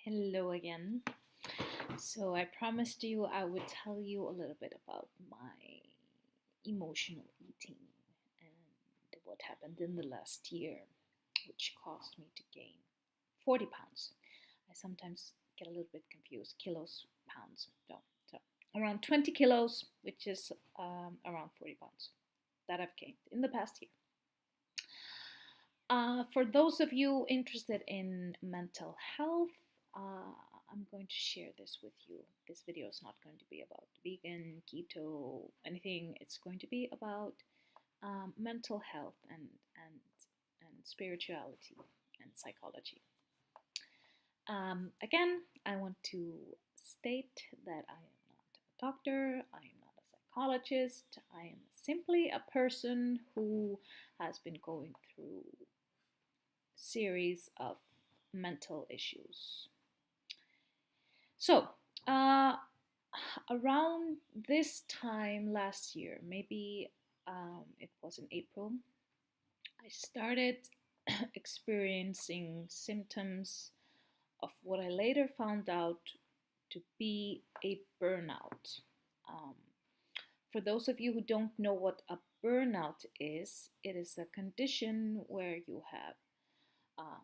Hello again. So, I promised you I would tell you a little bit about my emotional eating and what happened in the last year, which caused me to gain 40 pounds. I sometimes get a little bit confused kilos, pounds. No, so around 20 kilos, which is around 40 pounds that I've gained in the past year. For those of you interested in mental health, uh, I'm going to share this with you. This video is not going to be about vegan, keto, anything. It's going to be about mental health and spirituality and psychology. Again, I want to state that I am not a doctor. I am not a psychologist. I am simply a person who has been going through series of mental issues. So, uh, around this time last year, maybe it was in April, I started experiencing symptoms of what I later found out to be a burnout. Um, for those of you who don't know what a burnout is, it is a condition where you have um,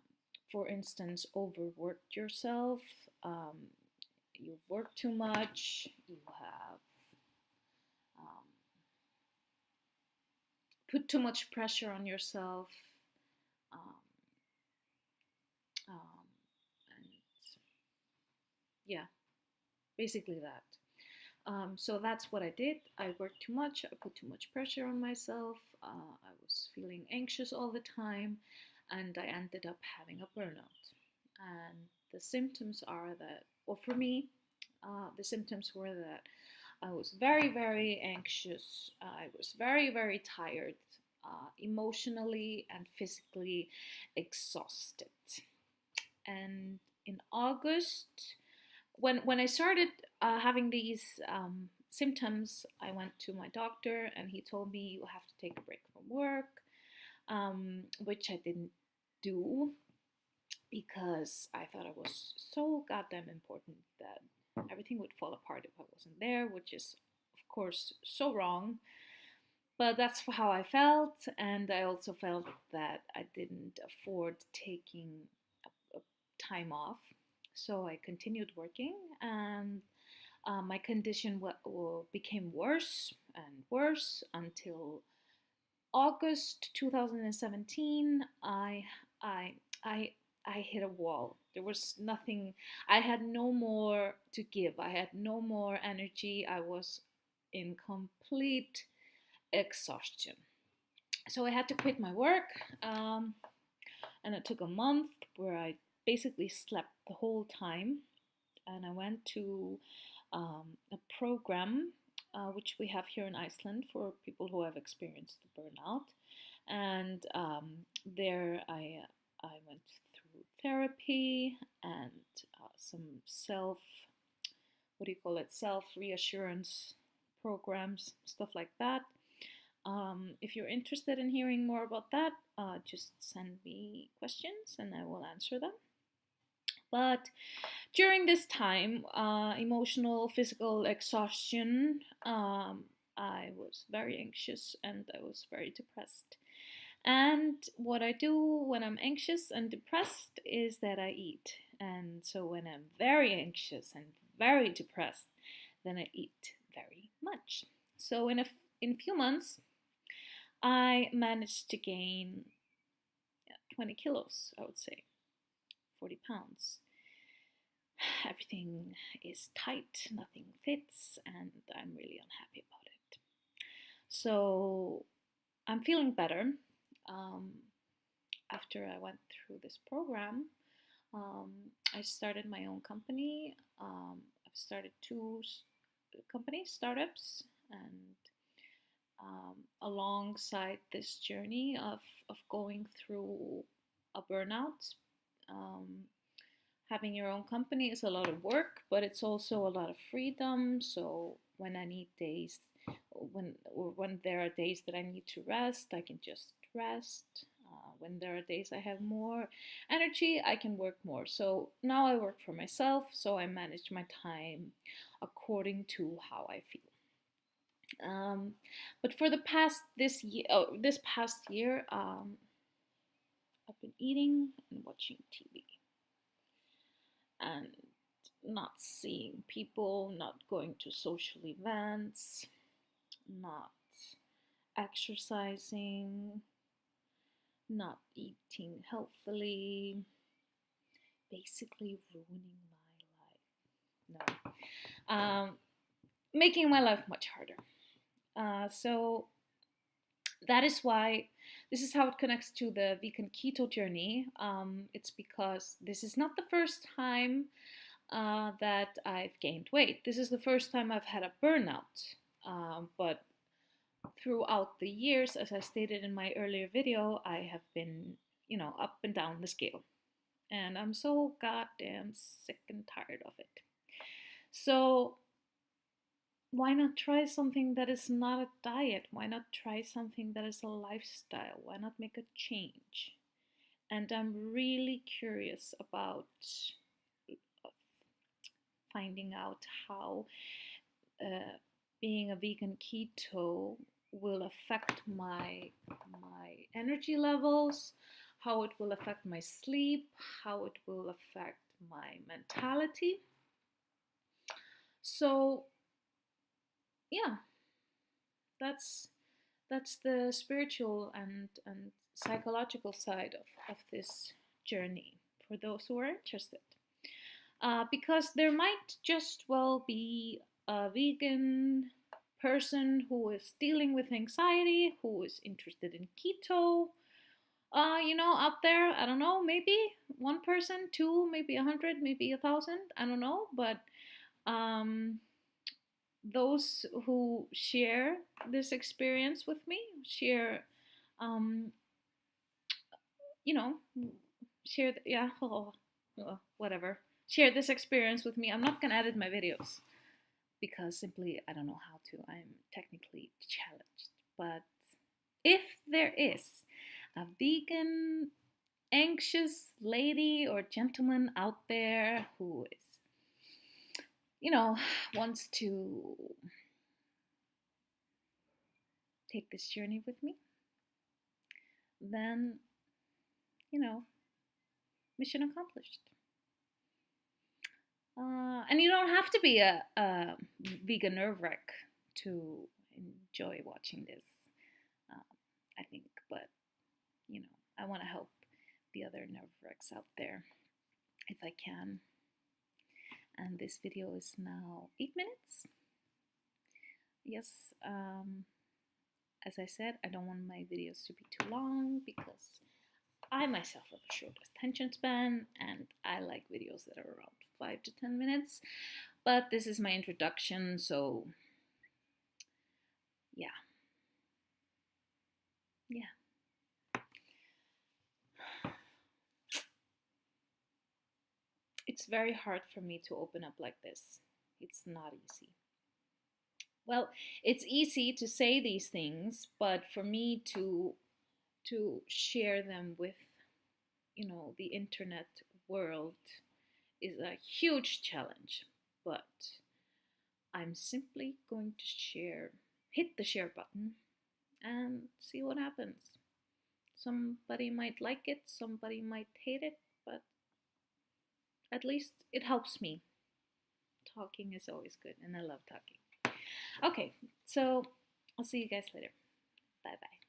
for instance, overworked yourself, you've worked too much, you have um, put too much pressure on yourself, um, um, and yeah, basically that. So that's what I did. I worked too much, I put too much pressure on myself, I was feeling anxious all the time, and I ended up having a burnout. And the symptoms are that, well, for me, the symptoms were that I was very, very anxious. I was very, very tired, emotionally and physically exhausted. And in August, when I started having these symptoms, I went to my doctor and he told me you have to take a break from work, which I didn't do because I thought it was so goddamn important that everything would fall apart if I wasn't there, which is, of course, so wrong. But that's how I felt, and I also felt that I didn't afford taking a time off. So I continued working, and my condition became worse and worse until August 2017. I I I hit a wall. There was nothing. I had no more to give. I had no more energy. I was in complete exhaustion. So I had to quit my work, and it took a month where I basically slept the whole time. And I went to a program which we have here in Iceland for people who have experienced the burnout. And there I went through therapy and some what do you call it, self reassurance programs, stuff like that. If you're interested in hearing more about that, just send me questions and I will answer them. But during this time, emotional, physical exhaustion, I was very anxious and I was very depressed. And what I do when I'm anxious and depressed is that I eat. And so when I'm very anxious and very depressed, then I eat very much. So in a few months, I managed to gain 20 kilos, I would say, 40 pounds. Everything is tight, nothing fits, and I'm really unhappy about it. So I'm feeling better. Um, After I went through this program, I started my own company. I've started two companies, startups, and alongside this journey of going through a burnout, um, having your own company is a lot of work, but it's also a lot of freedom. So when I need days, when there are days that I need to rest, I can just rest. When there are days I have more energy, I can work more. So now I work for myself, so I manage my time according to how I feel. But for the past this past year, I've been eating and watching TV and not seeing people, not going to social events, not exercising, not eating healthily, basically ruining my life. No, making my life much harder. So that is why this is how it connects to the vegan keto journey. It's because this is not the first time that I've gained weight. This is the first time I've had a burnout. But throughout the years, as I stated in my earlier video, I have been, up and down the scale. And I'm so goddamn sick and tired of it. So why not try something that is not a diet? Why not try something that is a lifestyle? Why not make a change? And I'm really curious about finding out how being a vegan keto will affect my energy levels, how it will affect my sleep, how it will affect my mentality. So yeah, that's the spiritual and psychological side of this journey for those who are interested. Because there might just well be a vegan person who is dealing with anxiety, who is interested in keto, out there. I don't know, maybe one person, two, maybe 100, maybe 1,000. I don't know, but those who share this experience with me, share, you know, share, whatever. Share this experience with me. I'm not gonna edit my videos because simply I don't know how to. I'm technically challenged. But if there is a vegan anxious lady or gentleman out there who is, wants to take this journey with me, then, mission accomplished. And you don't have to be a vegan nerve wreck to enjoy watching this, I think. But, I want to help the other nerve wrecks out there if I can. And this video is now 8 minutes. Yes, as I said, I don't want my videos to be too long because I myself have a short attention span and I like videos that are around 5 to 10 minutes. But this is my introduction, so yeah. It's very hard for me to open up like this. It's not easy. Well, it's easy to say these things, but for me to share them with, the internet world is a huge challenge. But I'm simply going to hit the share button and see what happens. Somebody might like it, somebody might hate it, but at least it helps me. Talking is always good, and I love talking. Okay, so I'll see you guys later. Bye bye.